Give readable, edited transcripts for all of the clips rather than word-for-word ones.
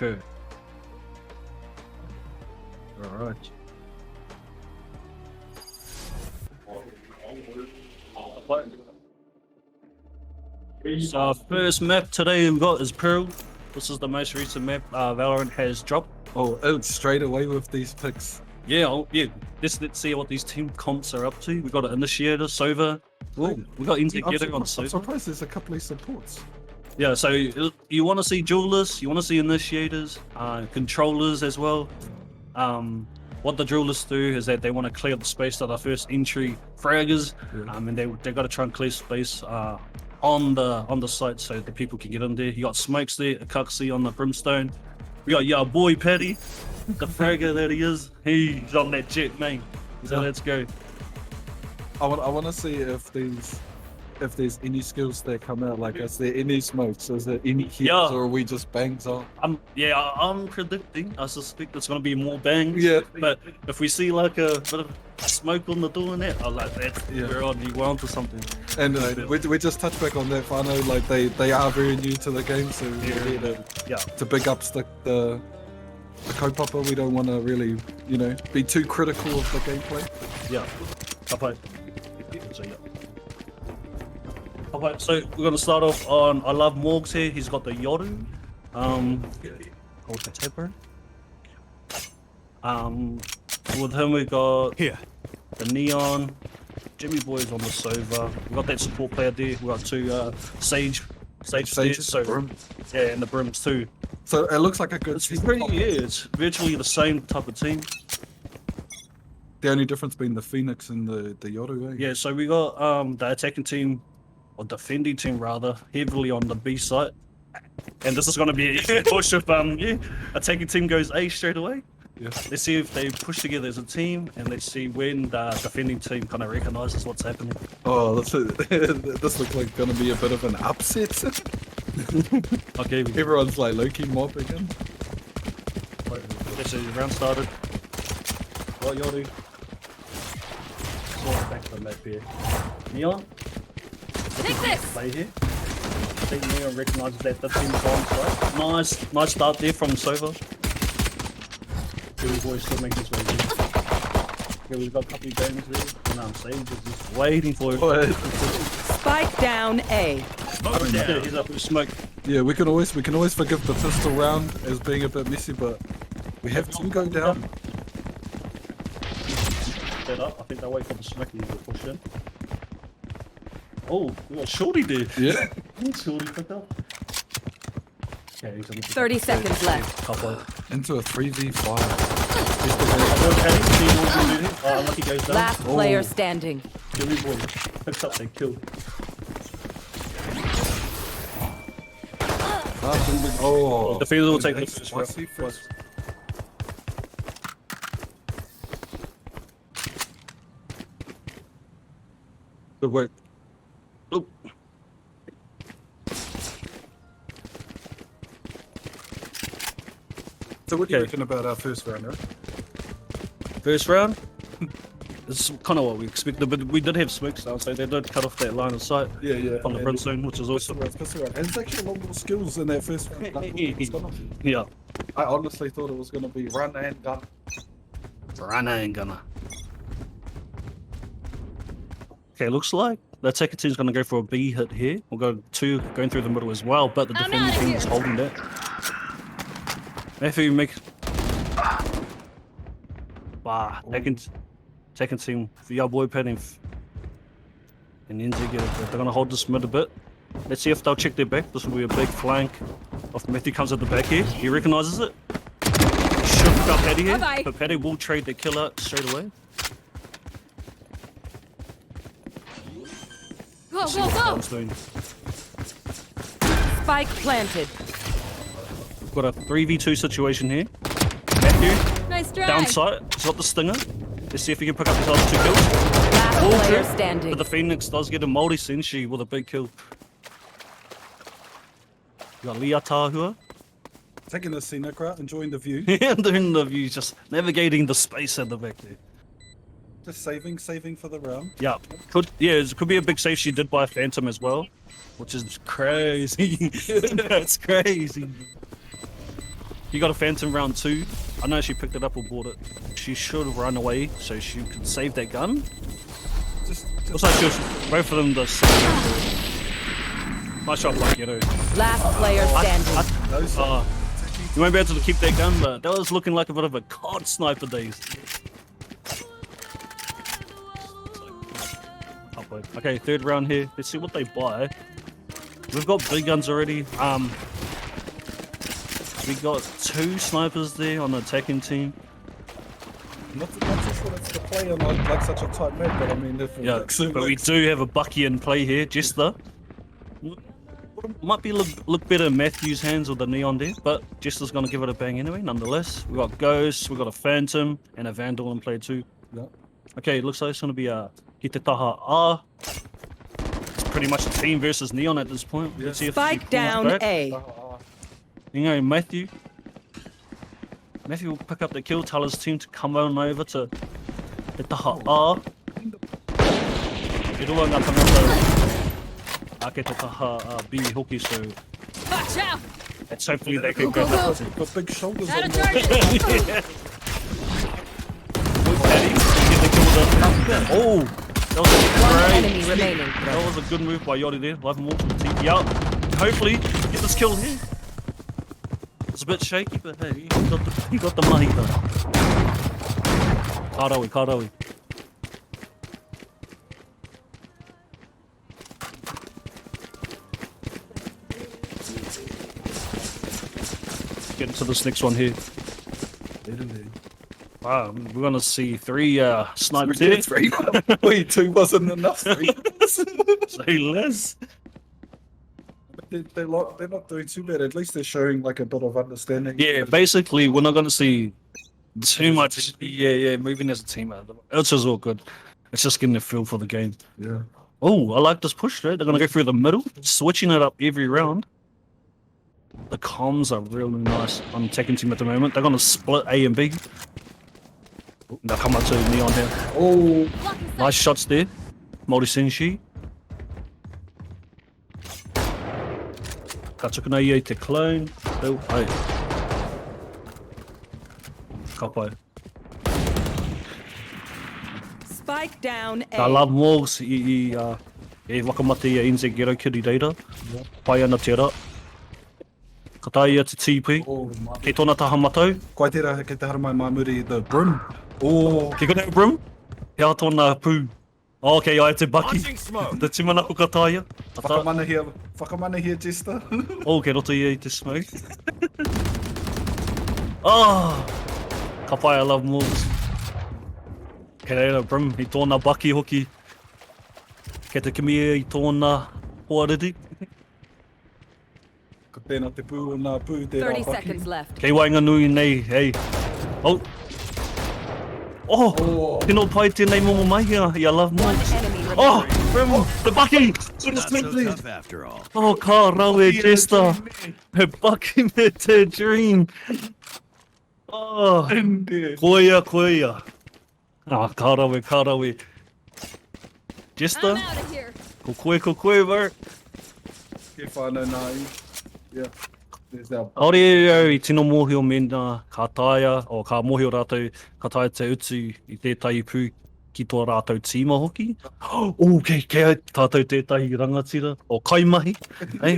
true. Alright. So our first map today we've got is Pearl. This is the most recent map Valorant has dropped. Oh, it's straight away with these picks. Yeah. Let's see what these team comps are up to. We got an Initiator, Sova. Well, we got Integrator on I'm Sova. surprised there's a couple of supports. Yeah, so you want to see duelists, you want to see initiators, controllers as well. What the duelists do is that they want to clear the space to the first entry fraggers, and they got to try and clear space on the site so the people can get in there. You got Smokes there, Craaaazy on the Brimstone. We got your boy Paddy, the fragger that he is. He's on that jet, man. So let's go. I want to see if there's any skills that come out. Like, is there any smokes? Is there any hits? Yeah. Or are we just bangs on? I'm predicting. I suspect it's gonna be more bangs. Yeah. But if we see like a bit of smoke on the door and that, I'm like, we're on to something. And we just touch back on that. I know like they are very new to the game, so we're here to big up the kaupapa. We don't want to really, be too critical of the gameplay. Yeah. So we're gonna start off on. I love Morgs here. He's got the Yoru. Called the Tipper. With him we got the Neon. Jimmy Boy's on the Sova. We got that support player there. We got two Sage there, so and the Brims too. So it looks like a good. It's virtually the same type of team. The only difference being the Phoenix and the Yoru. Yeah, so we got the attacking team, or defending team rather, heavily on the B site. And this is going to be a push if attacking team goes A straight away. Yeah. Let's see if they push together as a team, and let's see when the defending team kind of recognizes what's happening. Oh, this looks like going to be a bit of an upset. Okay. Everyone's like low-key mobbing him. Okay, so the round started. What Yoru? Sort of back to the map here. Neon? Take this! Play here. I think Neon recognises that the team's on site. Nice start there from Sova. Billy Boy still making his way there. Okay, we've got a couple of games there. And Sage is just waiting for it. Spike down A. Yeah, he's up with smoke. Yeah, we can always forgive the pistol round as being a bit messy, but we have two go down. Set up. I think they'll wait for the smoke to push in. Oh, we got Shorty there. Yeah. Shorty picked up. Okay, 30 seconds left. Into a 3v5. Unlucky goes down. Last player standing. Billy Boy picks up that kill. Oh, The field will take the first. Good work. Oh. So what do you reckon about our first round, right? First round? This is kind of what we expected, but we did have smokes now, so they did cut off that line of sight on the Brimstone, which is awesome. And there's actually a lot more skills in that first round. Yeah. I honestly thought it was going to be run and gun. Run and gunner. Okay, looks like the attacker team's going to go for a B hit here. We'll go two going through the middle as well, but the defending team is holding that. Mafia make. Wow, second team for your boy Paddy and NZ get it. They're going to hold this mid a bit. Let's see if they'll check their back. This will be a big flank. If Matthew comes at the back here, he recognises it. He should pick up Paddy here, but Paddy will trade the kill out straight away. Go, go, go! Spike planted. We've got a 3v2 situation here. Matthew, Nice drag! down sight, he's got the stinger. Let's see if he can pick up his other two kills. Last player standing. But the Phoenix does get a multi-senshi with a big kill. You got Lia Tahua. Taking the scenic route, enjoying the view. Doing the view, just navigating the space at the back there. Just saving for the round. Yeah, it could be a big save she did by a Phantom as well, which is crazy. That's crazy. You got a Phantom round 2. I know she picked it up or bought it. She should have run away so she could save that gun. Looks like she was both of them the same. Nice shot, like, you know. Last player standing. You won't be able to keep that gun, but that was looking like a bit of a COD sniper days. Okay, third round here. Let's see what they buy. We've got big guns already. We got 2 snipers there on the attacking team. Not too sure that's the play on like such a tight map, but I mean, if Yeah, but we do have a Bucky in play here, Jester. Might be look better in Matthew's hands with the neon there, but Jester's gonna give it a bang anyway, nonetheless. We got Ghost, we got a Phantom, and a Vandal in play too. Yeah. Okay, looks like it's gonna be a Hite Taha A. It's pretty much a team versus neon at this point. Let's see if Spike down A. You know, Matthew will pick up the kill, tell his team to come on over to Te Taha A. E rua ngā tangata ake Te Taha B hoki, so Watch out! let's hopefully they can Go, go. go, go. got big shoulders Out on of them. target! Oh, that was a One great. enemy remaining. That was a good move by Yori there. Love him all from the team. Yeah, hopefully get this kill here. It's a bit shaky, but hey, he got the money though. Karawi. Get into this next one here. Wow, we're gonna see 3 snipers here. 3. Wait, 2 wasn't enough. 3. Say less. They're not doing too bad. At least they're showing like a bit of understanding. Yeah, basically, we're not going to see too much. Yeah, moving as a team. It's just all good. It's just getting a feel for the game. Yeah. Oh, I like this push, right? They're going to go through the middle, switching it up every round. The comms are really nice on the attacking team at the moment. They're going to split A and B. They'll come up to Neon here. Oh, Nice shots there. Māori Senshi. Ka tukuna ia I te clone. Oh, ai. Ka pai. Spike down Ka A. love Morgs e wakamate ia Inze Gero Kiri Reira. Pai ana te ra. Ka tai ia te TP. Kei tōna taha matau. Koe tērā kei te haramai Māori, the brim. Oh, Ki kona brim. Hea tōna pū. Oh, okay, ai te Bucky. Te timanako ka taia. whakamana here, Jester. Oh, kei roto ia I te smoke. Oh! Ka pai, I love Morgs. Kei reira brim, I tōna Bucky hoki. Kei te kimia I tōna hoariri. Ko tēnā te pū o nā pū, tērā 30 Bucky. seconds left. Kei wainga nui nei, hey. Oh! Oh! Tino pai tēnei momo mai here. I love One Morgs. enemy remaining. Oh! Brim! The Bucky! Not so tough after all. Oh, ka rawe Jester. He Bucky me te dream. Oh! Koia. Ah, ka rawe. Jester? I'm out of here. Ko koe, bro. Ke whānau nā Yeah. There's our Aore I tino mōhio mena ka taia, o ka mōhio rātou, ka taia te utu I tētahi pū ki tō rātou tīma hoki. Oh, kei tātou tētahi rangatira, o kaimahi.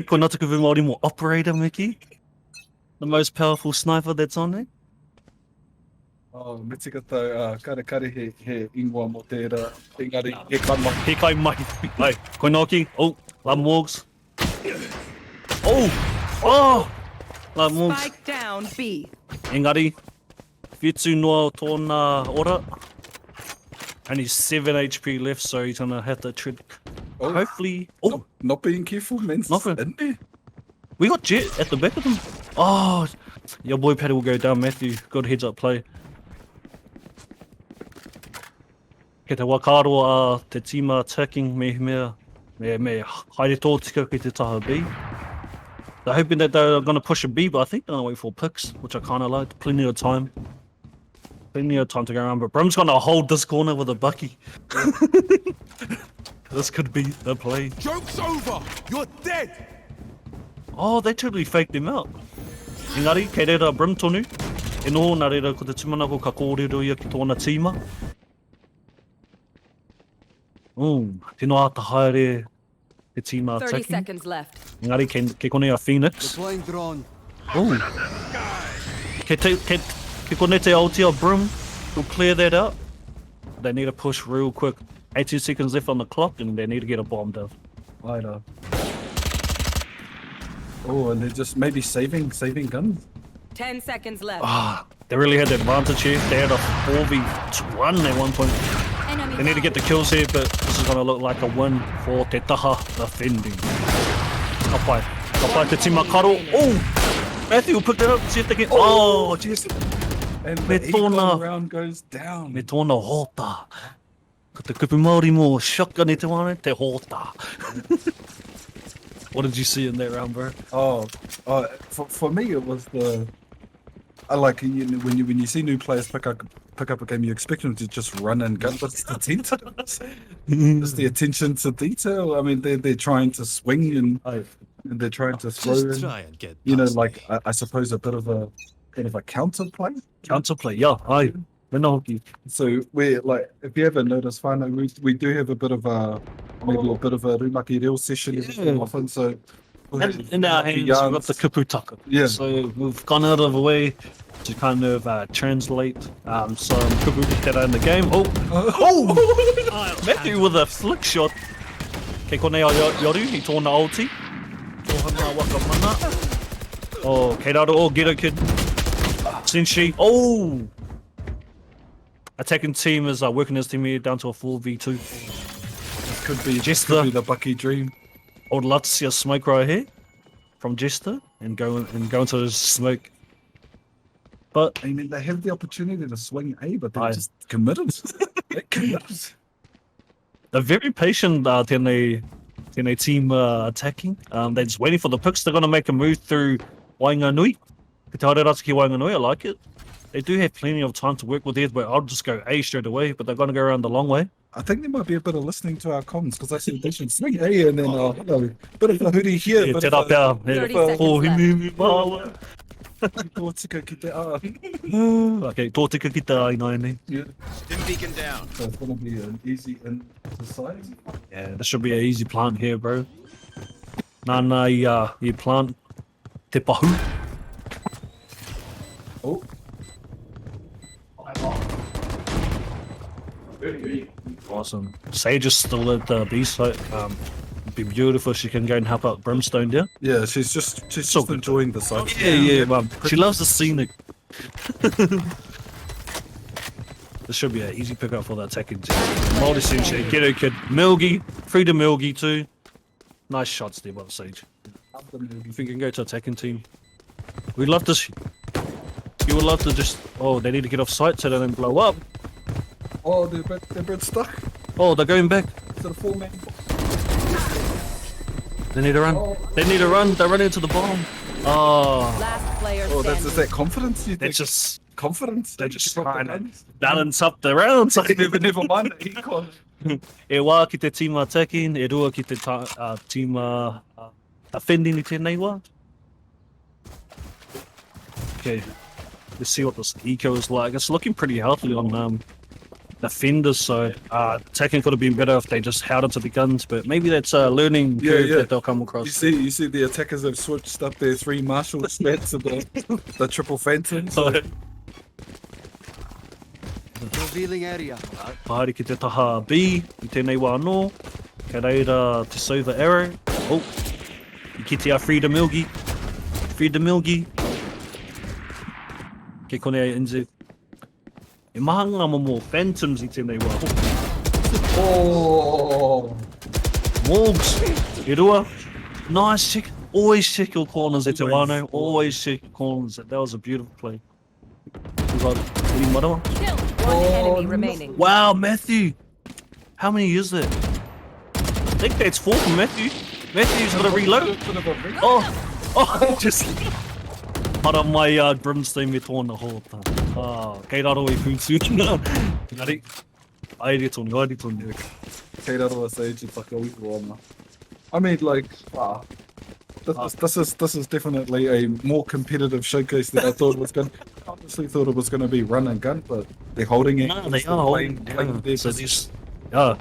Ko nā tuku Māori mo operator, Mickey. The most powerful sniper that's on there. Oh, me tika tau, kare he ingoa mo tērā. Engari, he kama. He kaimahi. Ai, koe nāki. Oh, la Morgs. Oh! La Morgs. Spike down B. Engari, whitu noa tōna ora. Only 7 HP left, so he's gonna have to tread. Oh. Hopefully. Not being careful, man. Nothing. In there. We got Jet at the back of them. Oh, your boy Paddy will go down, Matthew. Good heads up play. Kei te wakaro te tīma attacking me haere tō tika ki te taha B. They're hoping that they're going to push a B, but I think they're going to wait for picks, which I kind of like. Plenty of time. Plenty of time to go around, but Brim's going to hold this corner with a Bucky. This could be the play. Joke's over! You're dead! Oh, they totally faked him out. Engari, kei reira brim tonu. E noho, nā reira ko te tumanako ka kōrero ia ki tōna tīma. Tino ata haere te tīma 30 attacking. seconds left. Engari, ke kone a Phoenix. Deploying drone. Ooh. Ke kone te Aotea brim. We'll clear that out. They need to push real quick. 18 seconds left on the clock and they need to get a bomb down. I know. Oh, and they're just maybe saving guns. 10 seconds left. They really had the advantage here. They had a 4v1 at one point. Enemy They need to get the kills here, but this is going to look like a win for Te Taha defending. Kapai te tima karo. Oh! Matthew will pick that up and see if they can... Oh, jeez. And Me the eagle tōna- round goes down. Me tōna hōta. Ko te kupu Māori mō shotgun i te wane, te hōta. What did you see in that round, bro? For me it was the... I like when you see new players pick up a game, you expect them to just run and gun, but it's the detail. It's the attention to detail. I mean, they're trying to swing and they're trying to throw. Just in, try and get you know, past like me. I suppose a bit of a counterplay. Counterplay, yeah, aye. Mena hoki. So we're like, if you ever notice, finally we do have a bit of a maybe a bit of a rumaki reo session every so often. So In our hands, we've got the kuputaka. Yeah. So we've gone out of the way to kind of translate some kuputaka in the game. Oh! Matthew with a flick shot. Kei konei a Yoru, he tōna ulti. Tōhana waka mana. Oh, kei raro, oh, get it, kid. Senshi, oh! Attacking team is working his team here down to a 4v2. could be Jester. the Bucky dream. I would love to see a smoke right here from Jester and go into the smoke. But I mean, they have the opportunity to swing A, but they're Aye. just committed. They're committed. they're very patient tēnei team attacking. They're just waiting for the picks. They're going to make a move through Wainganui. Te Taureratu ki Wainganui, I like it. They do have plenty of time to work with it, but I'll just go A straight away, but they're going to go around the long way. I think there might be a bit of listening to our comms because I said they should swing A and then bit of a hoodie here. Yeah, bit te of a- rapea. 30 Yeah. seconds Oh, left. himi māua. Tōtika ki te a. Okay, tōtika ki te aina nei. Yeah. Stim beacon down. So it's going to be an easy in society. Yeah, this should be an easy plant here, bro. Nāna I plant te pahu. Oh. Awesome. Sage is still at the B site. It'd be beautiful if she can go and help out Brimstone there. Yeah, she's just good. enjoying the sight. Yeah, mum. She loves the scenic. This should be an easy pickup for the attacking team. Māori Sensei, get her kid. Milgi, free to Milgi too. Nice shots there by the Sage. If we can go to attacking team. We'd love to... You would love to just... Oh, they need to get off site so they don't blow up. Oh, they're a bit stuck. Oh, they're going back. To the 4-man. They need to run. They need to run. They're running to the bomb. Oh, Last player Oh, standing. is that confidence? You that's think? just... Confidence? They're just Drop the trying to guns? balance up the rounds. Never mind the econ. E wā ki te tīma attacking, e rua ki te tīma defending I tēnei wā. Okay, let's see what this eco is like. It's looking pretty healthy on defenders, so attacking could have been better if they just held onto the guns, but maybe that's a learning curve that they'll come across. You see the attackers have switched up their 3 martial stats to the triple phantom. So Revealing area. Pahari ki te taha B, I tēnei wā anō. Kei reira te Silver Arrow. Oh, I kitea Frida Milgi. Frida Milgi. Kei konei ai inze. E maha ngā momo phantoms I tēnei wā. oh, Morgs, e rua. Nice check. Always check your corners at te wānau. Always check your corners. That was a beautiful play. We got Uri Marawa. Kill. One enemy no. remaining. Wow, Matthew! How many is that? I think that's 4 from Matthew. Matthew's got to reload. Oh, just... Para mai Brimstone me tōna hōta. Kei raro I pūtū. Ngari. Aere tōni. Kei raro a Sage, it's like a week warmer. I mean, like, this is definitely a more competitive showcase than I thought it was going. I honestly thought it was going to be run and gun, but they're holding it. No, they They're are playing holding. their So position. there's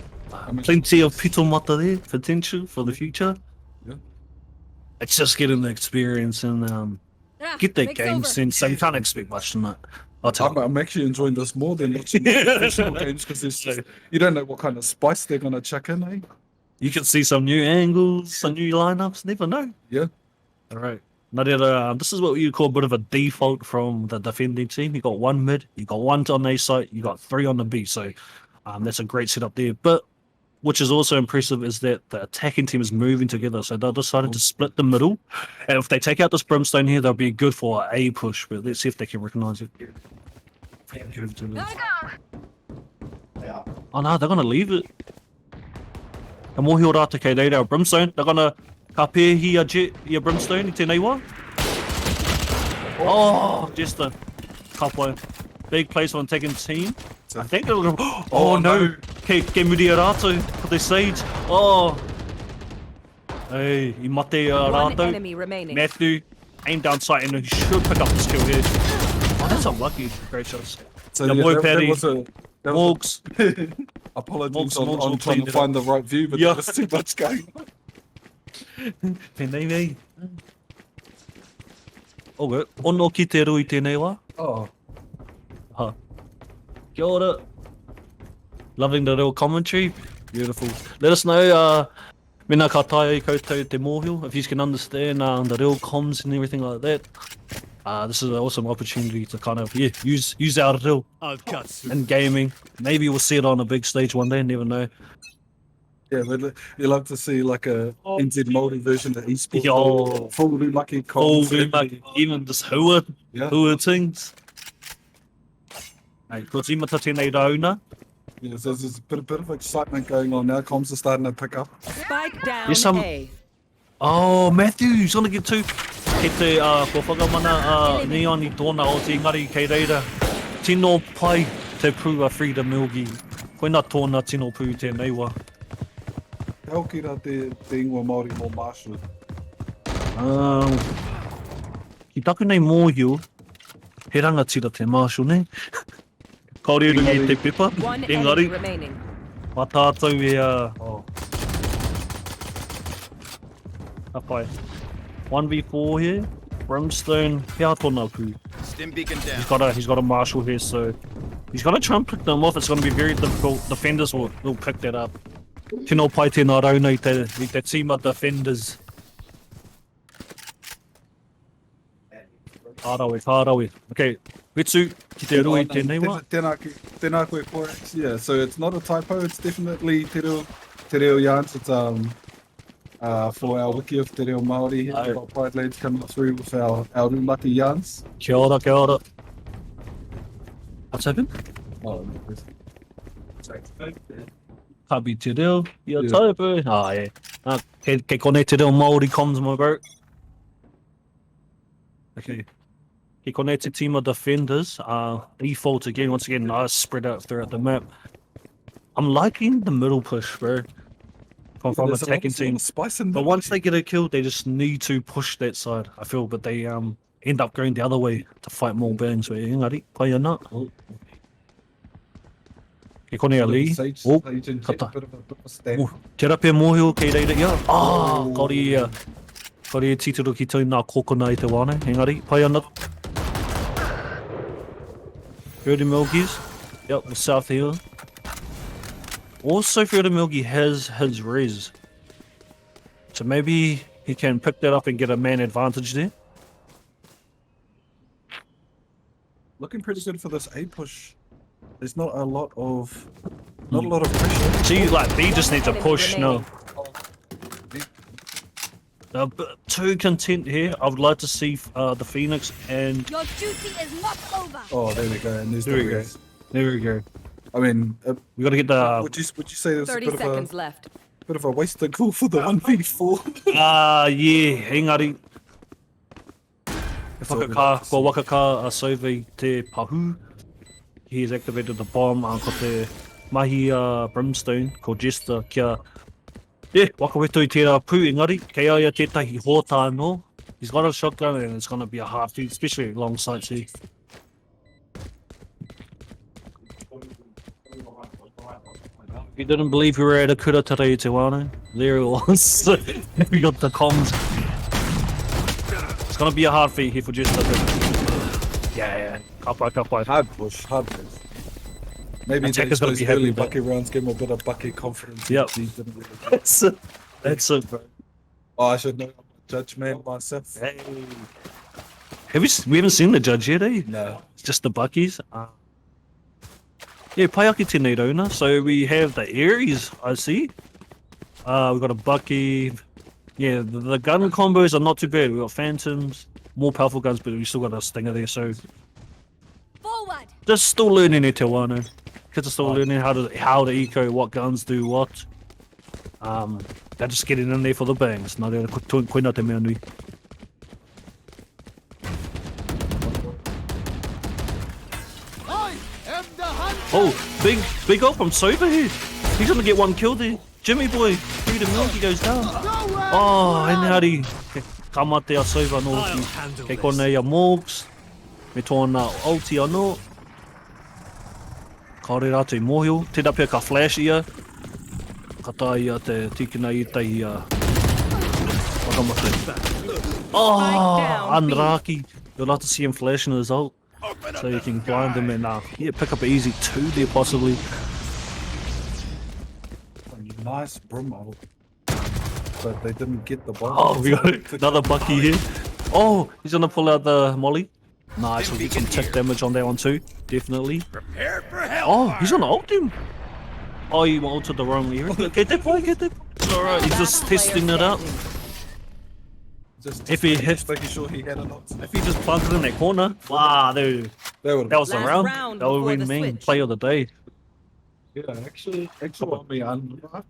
mean- plenty of pitomata there, potential for the future. Yeah. It's just getting the experience and Ah, get that break's game over. sense. So you can't expect much from that. I'll tell you. I'm actually enjoying this more than watching professional games because you don't know what kind of spice they're going to chuck in, eh? You can see some new angles, some new lineups. Never know. Yeah. All right. Now, this is what you call a bit of a default from the defending team. You got one mid, you got one on A site, you got three on the B. So that's a great setup there. But which is also impressive is that the attacking team is moving together. So they decided to split the middle. And if they take out this brimstone here, they'll be good for a push. But let's see if they can recognize it. Oh no, they're gonna leave it. E mohi o rāta kei reira o brimstone. They're gonna ka pēhi a jet i a brimstone i tēnei wā. Oh, just a couple big plays for an attacking team. I think they're gonna. Oh no! Ke muri a rātou for the siege. Oh. Hey, I mate a One rātou. enemy remaining. Matthew, aim down sight and he should pick up the skill here. Oh, that's unlucky. Great shots. So Your boy that Paddy. was a Morgs. apologies Morgs will on trying clean to it find the right view, but Yeah. there's too much going on. Pēnei mei. Oh, good. Ono ki te rui tēnei wā. Oh, Kia ora. Loving the little commentary. Beautiful. Let us know, mena ka tae koutou te mōhio, if you can understand the real comms and everything like that. This is an awesome opportunity to kind of use our real in gaming. Maybe we'll see it on a big stage one day, never know. yeah, but you love to see like a NZ Māori version of esports. Yo. Full lucky Oh, comms. even just hua Yeah. things. Hey, ko tīmata tēnei rauna. Yeah, so there's a bit of excitement going on now. Comms are starting to pick up. Spike down Yes, A. Oh, Matthew's gonna get two. Kei te ko whakamana neon I tōna o te ngari kei reira. Tino pai te pū a Frida Milgi. Koina tōna tino pū tēnei wā. Hau ki rā te ingoa Māori mō Marshall. Ki taku nei mōhio, he rangatira te Marshall, ne? Kaore rungi te pepa, One enemy engari, remaining. mā tātou e Apai. 1v4 here, Brimstone, hea tōna pū. Stim beacon down. He's got a Marshall here, so he's got to try and pick them off. It's going to be very difficult. Defenders will pick that up. Tino pai tēnā rauna I te tīma defenders. Kārawe. Okay, Ritsu, ki te rui tēnei wā. Tēnā koe Forex. Yeah, so it's not a typo. It's definitely Te Reo Yarns. It's for our wiki of Te Reo Māori. Aye. We've got Pride Lads coming through with our Rūmaki yarns. Kia ora. What's happened? Oh, Kabi te reo, ia Yeah. taupu. Yeah. Kei kone te reo Māori comms, my bro. Okay. Kei kone te team of defenders. Default again, once again, nice spread out throughout the map. I'm liking the middle push, bro. From There's a lot attacking of sort of teams. spice in But there. once they get a kill, they just need to push that side, I feel. But they end up going the other way to fight more bangs. So, engari, pai ana. Ke kone a li. Sage Oh, and kata. bit of a stab. Oh, te rape mōhio kei reira ia. Kaore e titiro ki tau nā kokona I te wāne. Engari, pai ana. 30 Milgies. Yep, the South Hill. Also, Fredo Milky has his res. So maybe he can pick that up and get a man advantage there. Looking pretty good for this A push. There's not a lot of pressure. See, like, B just needs a Enemy push, no. remaining. Too content here. I would like to see the Phoenix and... Your duty is not over. Oh, there we go. And there's There the we go. res. There we go. I mean, We got to get the... would you say there's a 30 bit seconds left. of a wasted call for the 1v4? yeah, engari. It's all good. Ko wakaka a Sove te pahu. He has activated the bomb ko te mahi brimstone ko Jester kia Yeah, wakaweto I tērā pū engari, kei aia tētahi hōtā no. He's got a shotgun and it's going to be a hard feed, especially long sights here. If you didn't believe we were at a kura today, Te Wano, there it was. We got the comms. It's going to be a hard feed here for just a bit. Yeah. Kapai. Hard push. Maybe Attacker's gotta those be happy early with that. bucket rounds give him a bit of bucket confidence. Yep. He didn't really- That's it, bro. Oh, I should know. I'm a judge man myself. Hey. We haven't seen the judge yet, eh? No. It's just the buckies. Yeah, paiaki tēnei rauna. So we have the Aries, I see. We've got a bucky. Yeah, the gun combos are not too bad. We've got phantoms, more powerful guns, but we still got a stinger there. So Forward. just still learning it, Te Wano. Kids are still learning how to eco, what guns do what. They're just getting in there for the bangs. Nā reira, koina te mea nui. Oh, big up from Sober here. He's gonna get one kill there. Jimmy boy, freedom milk, he goes down. Oh, engari. Ka mate a Sober no ki. Kei konei a Morgs. Me tōna ulti anō. Kaore rātou I mōhio. Tēnā pia ka flash ia. Ka tā ia te tikina I tei whakamate. Oh, down, B. unlucky. You'll have to see him flashing his ult. So you can blind him and yeah, pick up an easy 2 there possibly. Nice Brumo. But they didn't get the ball. Oh, we got another bucky here. Oh, he's gonna pull out the molly. Nice, we'll get some tick damage on that one too. Definitely. Prepare for hell. Oh, he's gonna ult him. Oh, you ulted the wrong area. Get that boy, get that. It's alright, he's just testing it out. Just If he hit, making sure he had a lot. if he just planted in that corner, wow, dude, That that was the Last round. round That would before have the been mean. switch. Play of the day. yeah, actually on me unlucky.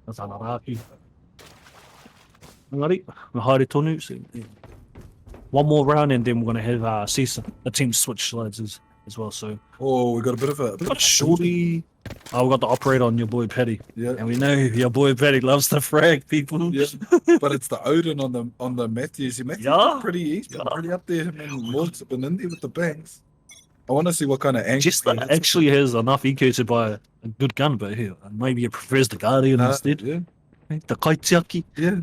That's unlucky. Engari, me haere tonu. So, yeah. One more round and then we're gonna have see a team switch slides as well. So Oh, we got a bit of a. we got Shorty. Oh, we got the operator on your boy Paddy. Yeah. And we know your boy Paddy loves to frag people. Yeah, but it's the Odin on the Matthews. Matthews Yeah. he's been pretty up there. Him and Morgs have been in there with the bangs. I want to see what kind of angle. Jester he hits actually has enough EQ to buy a good gun, but here maybe he prefers the Guardian with. instead. Yeah, The Kaitiaki. yeah.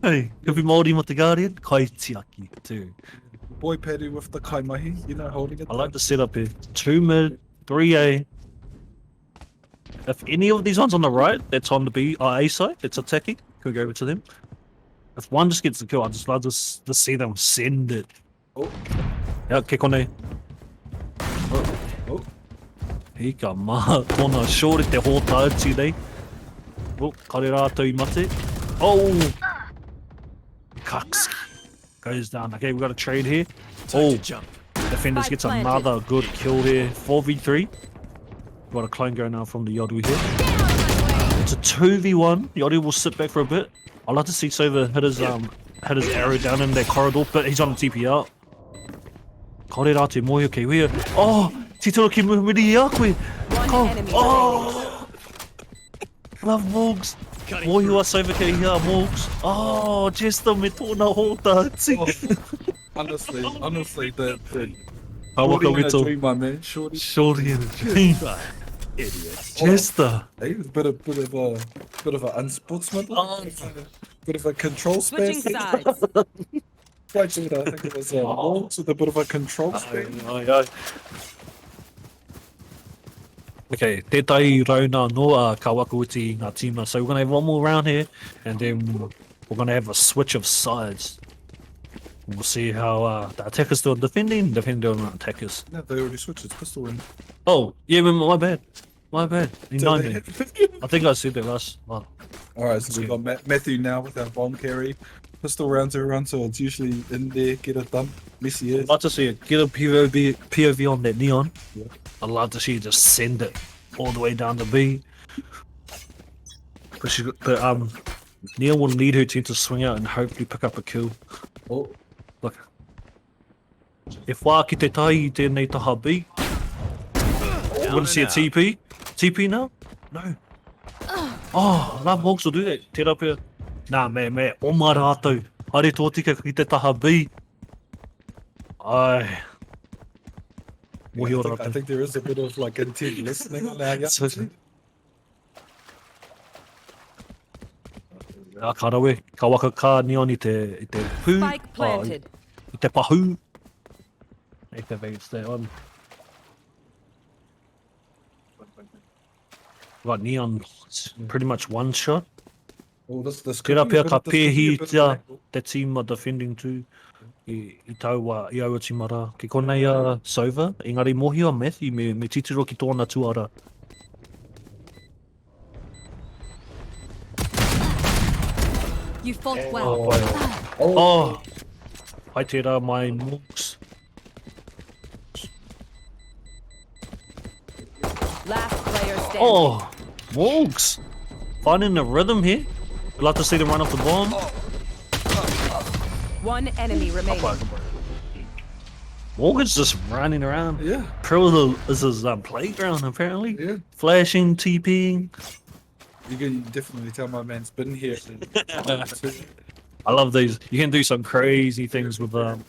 Hey, could be Māori with the Guardian. Kaitiaki too. Boy Paddy with the kaimahi, holding it. I like the setup here. 2 mid, 3A. If any of these ones on the right, that's on the B or A side, it's attacking. Could go over to them. If one just gets the kill, I just love to see them send it. Oh, Yeah, kick on there. oh. Hika maha, tōna shore te hōtā uti nei. Oh, kare rātou I mate. Oh! Cucks. Goes down. Okay, we've got a trade here. Oh, Defenders Spike gets planted. another good kill here. 4v3. Got a clone going now from the Yodu here. It's a 2v1. Yodu will sit back for a bit. I'd like to see Sova hit his arrow down in that corridor, but he's on the TP out. Kore rā te mohi okay, wea. Oh! Titoro ki muhumiri i a koe. One enemy Oh! Love Morgs. Mohi wa Sova kei hea, Morgs. Oh, Jester me tōna hōtā. Honestly, the Hawaka Shorty in a Wito. dream, my man. Shorty. Shorty in the dream. Idiots. Jester. Hey, a bit of a unsportsmanlike. Oh. Bit of a control Switching space. sides. Quite sure I think it was Morgs with a bit of a control space. Okay, tētai rauna noa ka wakaruti ngā tīma. So we're going to have one more round here, and then we're going to have a switch of sides. We'll see how the attackers do on defending on attackers. No, they already switched. It's pistol ring. Oh, yeah, my bad. You know they me. hit- I think I said that last month. Alright, so we've got Matthew now with our bomb carry. Pistol rounds everyone, so it's usually in there, get it done. Messy is. I'd like to see it. Get a POV on that neon. Yeah. I'd love to see you just send it all the way down to B. But Neon will need her team to swing out and hopefully pick up a kill. Oh, Look. If wā ki te tai I tēnei taha B, we're going to see a TP. TP now? No. Oh, love Hawks will do that. Tērā pia. Nah, me, oma rātou. Haere tō tika ki te taha B. Ai. Mohi o I rātou. think there is a bit of like intent listening on our young So- team. Ka rawe, ka waka ka neon i te pū. Spike planted. I te pahu. I te veits te on. Right, neon, it's pretty much one shot. Oh, this could Tērā be a pia bit ka of- this could be a pēhi bit of tia an angle. te team are defending too. I taua i aua timara. Ke konei a Sova, engari mohi o Matthew me titiro ki tōna tuara. You fought well. Oh! Pai tērā mai mooks. Last player standing. Oh! Mooks! Finding the rhythm here. We'd like to see them run off the bomb. One enemy remaining. Morgan's just running around. Yeah, Pro is his playground apparently. yeah. Flashing, TPing. You can definitely tell my man's been here. I love these. You can do some crazy things with the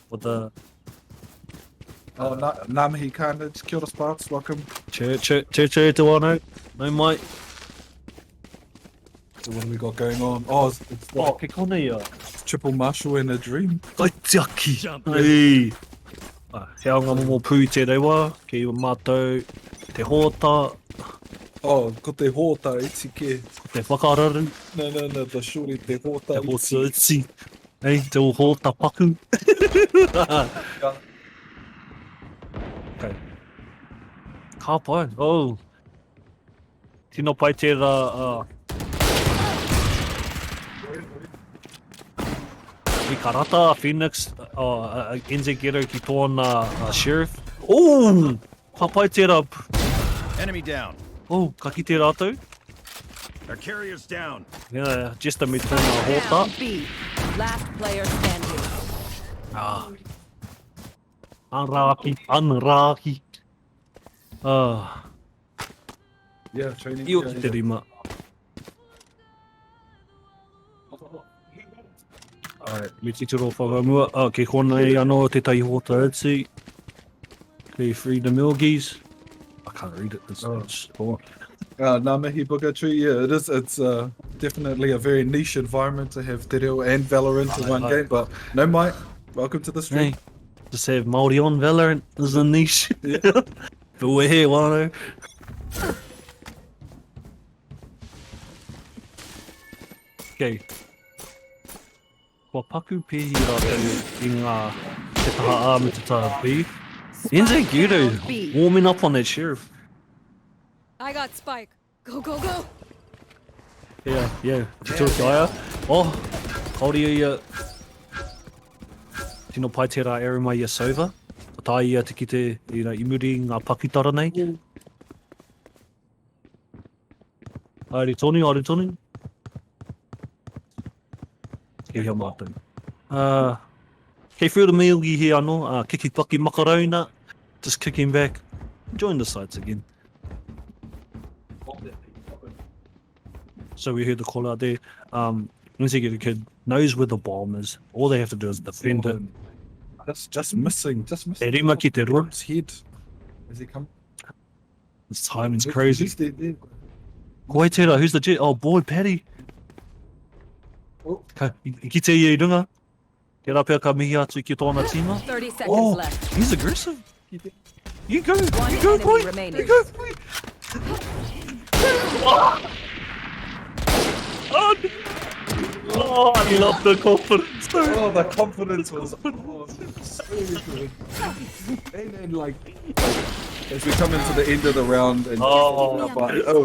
Oh, Namahi Carnage, Kia ora Sparks, welcome. che te wano. No mai. So what have we got going on? Oh, it's the Oh, ke konei a. triple marshal in a dream. Kai tiaki. Ei. He anga momo pū te rewa, ke iwa mātou, te hōta, Oh, ko te hōta iti ke. te whakararu, No, the shuri te hōta te iti. hōta itsi. Ei, te hōta paku. Okay. Ka pai. Oh. Tino pai tērā i karata, Phoenix, NZ Ghetto ki tōna Sheriff. Oh! Ka pai tērā. Enemy down. Oh, ka ki te rātou. Our carrier's down. Yeah, just a me tōna hōta. Down B. Last player standing. Anraki. Yeah, training. Io yeah, ki te yeah. rima. Alright, me titiro whakamua. Ke konei anō te tai hōta itsi. Ke free the milgies. I can't read it. It's poor. Namahi Buga Tree, yeah, it is. It's definitely a very niche environment to have Te Reo and Valorant in one game, but no Mike, welcome to the stream. Hey, just have Māori on Valorant is a niche. But we're here, wano. Okay. Kua paku pēhi rātou i ngā te taha A me te taha B. NZ Ghetto warming up on that sheriff. I got Spike. Go, go, go. Yeah. Te tū ki aia. Oh, kauri ia. Tino pai tērā ere mai ia Sova. Tā ia te ki te, i muri ngā pakitara nei. Aere tonu. Ke hea mātou. Kei whiura mealgi he anō, kiki paki makarona. Just kicking back. Join the sides again. So we heard the call out there. Once you get a kid knows where the bomb is, all they have to do is defend it. Just missing. Te rima ki te rua. His head. Is he coming? This timing's crazy. He's there. Koe tērā, who's the jet? Oh boy, Paddy. Oh. Ka, I ki te ia I runga. Te rapea ka mihi atu ki tōna tīma. 30 seconds Oh, left. he's aggressive. You go, One you go, enemy boy. remaining. You go, boy. Oh, no. Oh, I love the confidence. Oh, the confidence was so good. And then, like, as we come into the end of the round, and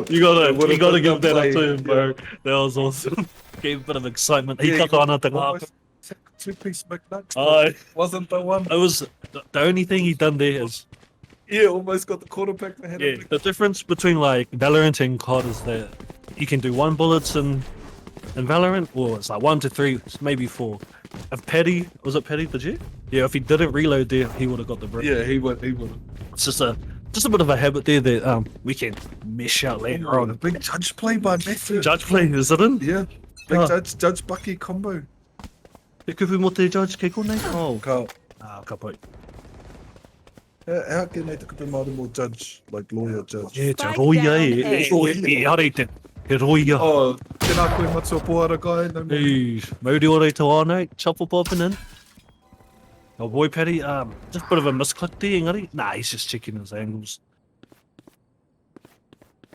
You gotta give that up to him, bro. That was awesome. Gave a bit of excitement. He got on at the half. two-piece McNuggets. Aye. Wasn't the one. It was the only thing he done there is Yeah, almost got the quarterback to head. the difference between like Valorant and COD is that you can do one bullets in Valorant, or it's like 1 to 3, maybe 4. If Paddy, was it Paddy the Jet? Yeah, if he didn't reload there, he would have got the brick. Yeah, he would. It's just a just a bit of a habit there that we can mesh out later Oh, the on. big judge play by Mafia. Judge play, is it in? Yeah. Big Oh. judge Bucky combo. Te kupu mo te judge kei konei? Oh, Ka ka pai. how can they take a Māori more judge, like lawyer judge? E te Spike roia down e. E hare te roia. Oh, tēnā koe matua poara guy. No more. Hey, mauri ore te wānei, chopper popping in. Oh boy, Paddy, just a bit of a misclick there, engari. Nah, he's just checking his angles.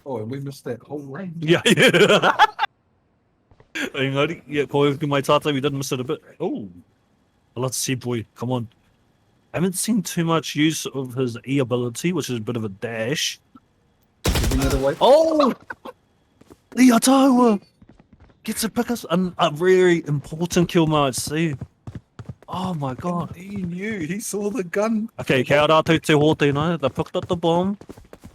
Oh, and we missed that whole range. Yeah, yeah. Engari, yeah, ko mai tātou, we didn't miss it a bit. Oh, let's see, boy, come on. I haven't seen too much use of his E ability, which is a bit of a dash. Giving it away. Oh! The Ataua gets a pick us a very important kill, might see. Oh my god. He knew. He saw the gun. Okay, kia ora tau te hote, no? They picked up the bomb.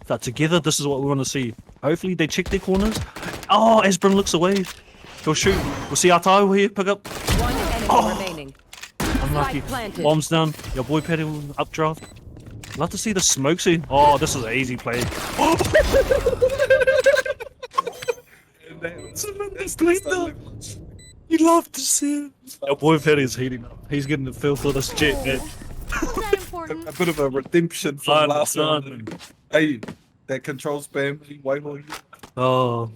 They're together. This is what we want to see. Hopefully they check their corners. Oh, Asbrin looks away. He'll shoot. We'll see Ataua here pick up. One enemy remaining. Unlucky. Spike planted. Bombs down. Your boy Paddy will updraft. Love to see the smoke scene. Oh, this is an easy play. You love to see it. Your boy Paddy's heating up. He's getting the feel for this jet, man. Not that important. A bit of a redemption from last Done. round. Hey, that control spam. Waiho. Oh.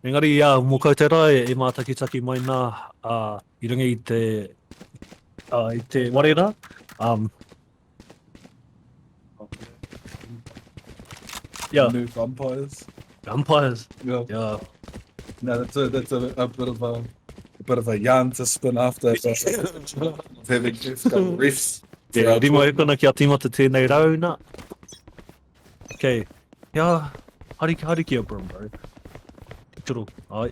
Engari, mō kau te rai e mātakitaki mai nā I runga I te warera. Yeah, Move umpires. umpires. Yeah. Yeah. No, that's a bit of a yarn to spin after. Of having refs. Yeah, rima e kona kia timata tēnei rau nā. Okay. Yeah, hari kia bro, bro. Turo. Ai.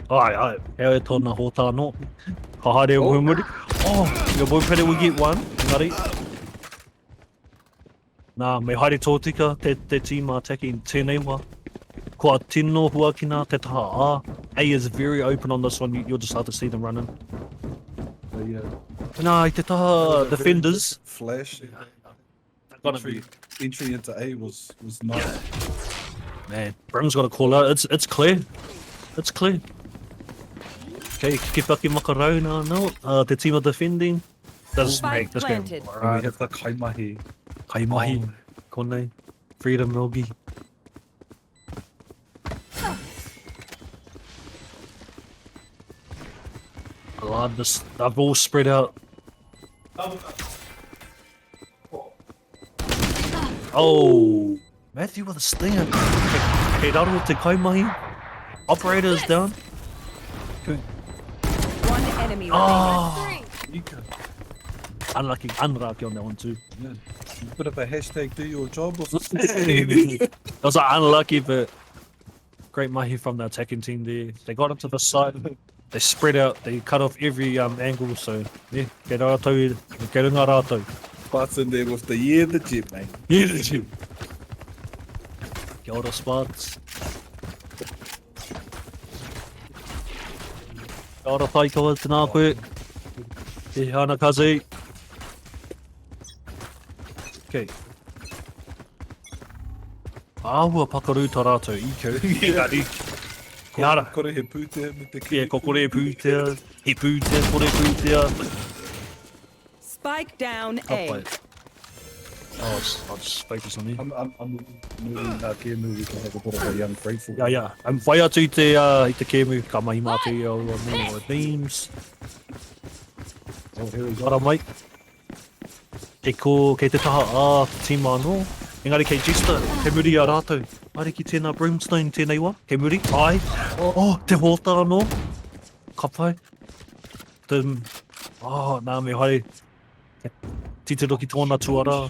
Heo e tōna hōtā no. Ka haere o humuri. Oh, your boy Paddy will get one. Engari. Nā, me haere tōtika te team attacking tēnei wā. Kua tino huakina te taha ā. A is very open on this one. You'll just have to see them running. Yeah. Nā, I te taha defenders. Flash. Gotta be. Entry into A was nice. Man, Brim's got to call out. It's clear. It's clear. Okay, ke whaki makarau nā no. The team are defending. Does Spike make this game. planted. We Alright. have the kaimahi. Kaimahi. Konei. Freedom Milgi. I love this. They've all spread out. Oh, Matthew with a stand. Okay, Daru te kaimahi. Operator is down. One enemy remaining. Oh, Three. unlucky on that one too. Yeah. Bit of a hashtag do your job or something. That was unlucky, but great mahi from the attacking team there. They got into the side. They spread out. They cut off every angle. So yeah, ke rātou, ke runga rātou. Sparks in there with the the jet, mate. Yeah, the gym. Kia ora, Sparks. Kia ora, Taikawa, tēnā koe. Te hana kazi. Okay. Āhua pakaru tā rātou, iko. Engari. Kia ora. Kore he pūtea me te Yeah, ko kore pūtea, he pūtea, kore pūtea. Spike down Up A. by it. I'll just focus on you. I'm moving Kemu, we can have a bit of a young grateful. Yeah. I'm whai atu i te kēmu, ka mahi mātu i o mea o beams. Oh, here we go. Ora mai. Kei te taha te tīma anō. Engari kei Jester, kei muri a rātou. Maare ki tēnā brimstone tēnei wā. Kei muri, ai. Oh, te hōtā anō. Ka pai. Nā me haere. Titiro ki tōna tuara.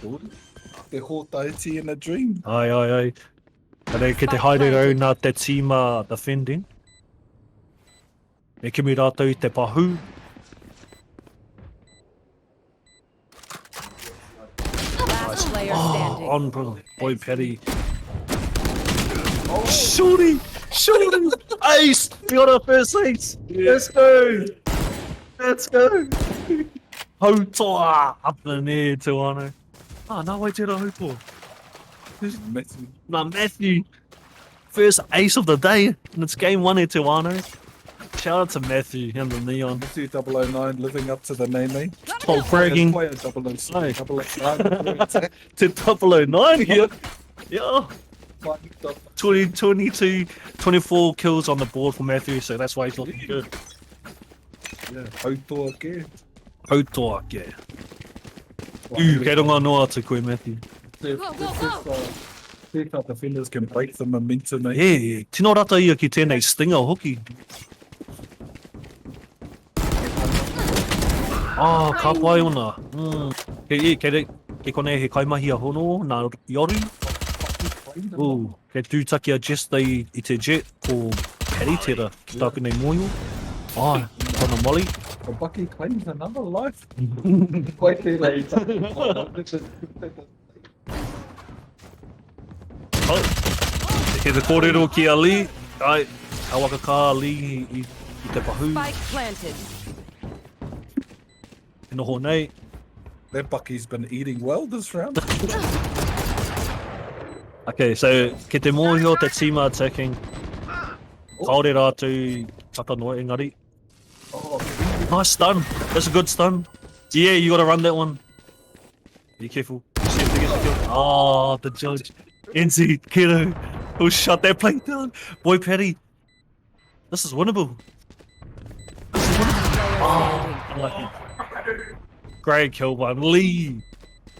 Te hōtaiti in a dream. Ai. Kare ke te haere rau nā te tīma defending. E kimi rātou i te pahu. Last player standing. On boy Paddy. Shorty! Ace! We got our first ace! Let's go! Hautoa! Up in the air, Tuano. Nā wai tērā haupō. Matthew. No, Matthew. First ace of the day, and it's game 1 at Te Wano. Shout out to Matthew and the Neon. Matthew 009 living up to the name. Top fragging. Player 007, 009. To 009 here. Yeah. 20, 22, 24 kills on the board for Matthew, so that's why he's looking good. Yeah, Hautoa ke. Hautoa ke. Kei runga noa te koe, Matthew. Go, go, go! See how defenders can break the momentum, eh? Yeah, tino rata ia ki tēnei stinger hoki. Ah, ka pai ona. Kei kone he kaimahia hono, nā yoru. Ooh, kei tūtakia Jesta I te jet ko Karitera ki tāku nei moio. Ah, kona Molly. The Bucky claims another life. Quite later. Oh, he te kōrero ki a Lee. Ai, a waka ka Lee I te pahu. Spike planted. E noho nei. That Bucky's been eating well this round. Okay, so ke te mōhio te tīma attacking. Kaore rātu taka noa engari. Oh, Nice stun. That's a good stun. Yeah, you gotta run that one. Be careful. See if they get the kill. Oh, the judge. NZ, kiddo. Who shut that plate down? Boy Patty. This is winnable. Unlucky. Great kill by Lee.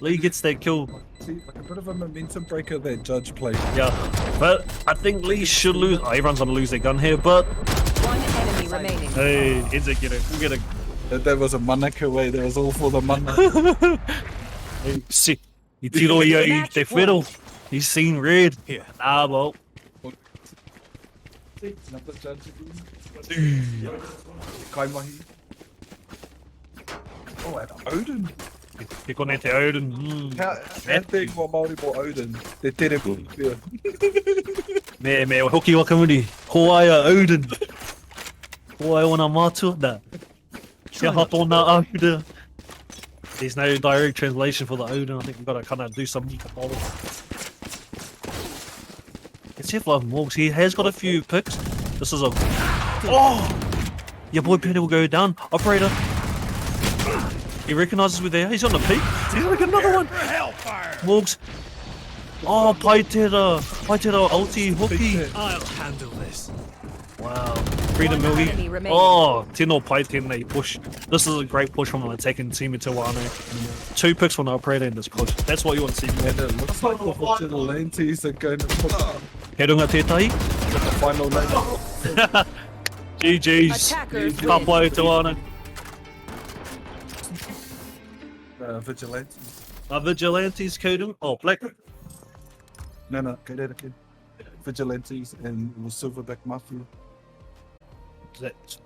Lee gets that kill. see, like a bit of a momentum breaker that Judge played. Yeah, but I think Lee should lose. Oh, everyone's gonna lose their gun here, but One enemy remaining. hey, NZ get it. We'll get it. That was a manaka way. That was all for the mana. Hey, see, I tiro ia I te whero. He's seen red. Here. Ah, well. Another Judge again. Kaimahi. Oh, and Odin. He kone te Odin. How big wa Māori mo Odin? Te tere pūpia. Me hoki wakamuri. Ko ai a Odin. Ko ai ona mātua da. Kia hato nā Odin. There's no direct translation for the Odin. I think we've got to kind of do some follow. It's here for Morgs. He has got a few picks. This is a... Oh! Your boy Peter will go down. Operator. He recognises we're there. He's on the peak. He's going to get another one. Morgs. Oh, Paitera. Paitera ulti hooky. I'll handle this. Wow. Freedom One Millie. enemy remaining. Oh, Tino Paitene push. This is a great push from an attacking team in Te Wano. 2 picks from the operator in this push. That's what you want to see. And it looks like the Vigilantes are going to put He runga tētahi. the final name. GG's. Attackers Ka pai Te Wano. Vigilantes. Vigilantes coding. Oh, black. No, go there again. Vigilantes and Silverback Mafia. That's